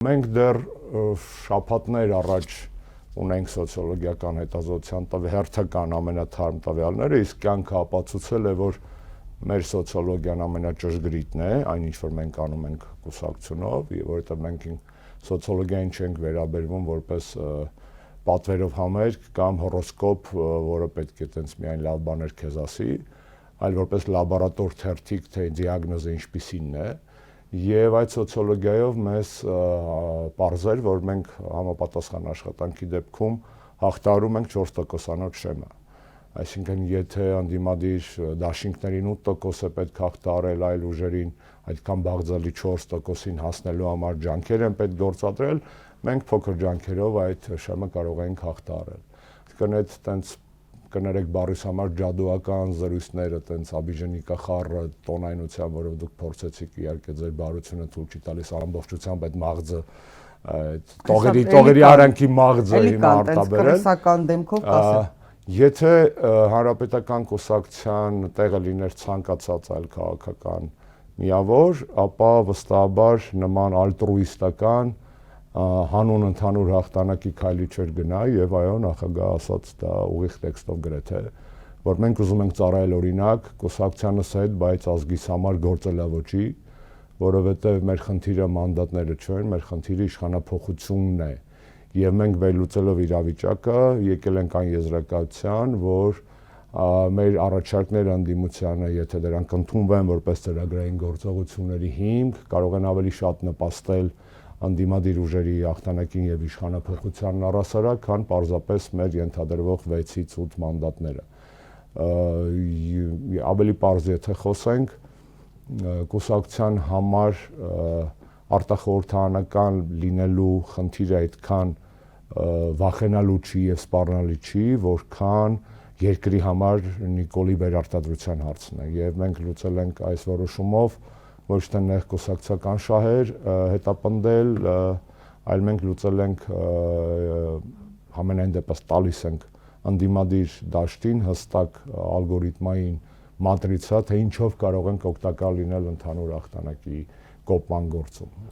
Մենք դեռ շաբաթներ առաջ ունենք սոցիոլոգիական հետազոտության հերթական ամենաթարմ տվյալները, իսկ կյանքը ապացուցել է, որ մեր սոցիոլոգիան ամենաճշգրիտն է, այն ինչ որ մենք անում ենք կուսակցությունով, որովհետև մենք սոցիոլոգիային չենք վերաբերվում որպես պատվերով համերգ կամ հորոսկոպ, որը պետք է տենց միայն լավ բաներ քեզ ասի, այլ որպես լաբորատոր թերթիկ, թե դիագնոզը ինչպիսին է, եւ այդ սոցիոլոգիայով մեզ պարզել, որ մենք համապատասխան աշխատանքի դեպքում հաղթահարում ենք 4%-անոց շեմը։ Այսինքն, եթե անդիմադիր դաշինքներին 8% է պետք հաղթահարել, այլ ուժերին այդքան բաղձալի 4%-ին հասնելու համար ջանքեր են պետք գործադրել, մենք փոքր ջանքերով այդ շեմը կարող ենք հաղթահարել։ Այսինքն, այդ տենց կներեք բառիս համար ջադուական զրույցները, տենց աբիժենիկա խառը տոնայնությամբ, որով դուք փորձեցիք իհարկե ձեր բարությունը թույլ չի տալիս ամբողջությամբ այդ մաղձը, տողերի արանքի մաղձը հիմա արտաբերել։ Եթե հանրապետական կուսակցության տեղը լիներ ցանկացած այլ քաղաքական միավոր, ապա վստահաբար նման ալտրուիստական հանուն ընդհանուր հաղթանակի քայլի չէր գնա եւ այո նախագահ ասաց դա ուղիղ տեքստով գրեթե որ մենք ուզում ենք ծառայել օրինակ կուսակցությանս հետ, բայց ազգիս համար գործելավոճի, որովհետեւ մեր խնդիրը մանդատները չեն, մեր խնդիրը իշխանափոխությունն է եւ մենք վերլուծելով իրավիճակը եկել ենք այն եզրակացության, որ մեր առաջարկները ընդդիմությանը, եթե դրանք ընդունվեն որպես ծրագրային գործողությունների հիմք, կարող են ավելի շատ նպաստել անդիմադիր ուժերի հաղթանակին եւ իշխանափոխությանն առհասարակ, քան պարզապես մեր ենթադրվող 6-ից 8 մանդատները։ Ավելի պարզ եթե խոսենք, կուսակցության համար արտախորհրդարանական լինելու խնդիրը այդքան վախենալու չի եւ սպառնալի չի, որքան երկրի համար Նիկոլի վերարտադրության հարցն է եւ մենք լուծել ենք այս որոշումով ոչ թե նեղ կուսակցական շահեր հետապնդել, այլ մենք լուծել ենք համենայն դեպս տալիս ենք ընդդիմադիր դաշտին հստակ ալգորիթմային մատրիցա, թե ինչով կարող ենք օգտակար լինել ընդհանուր հաղթանակի կոփման գործում։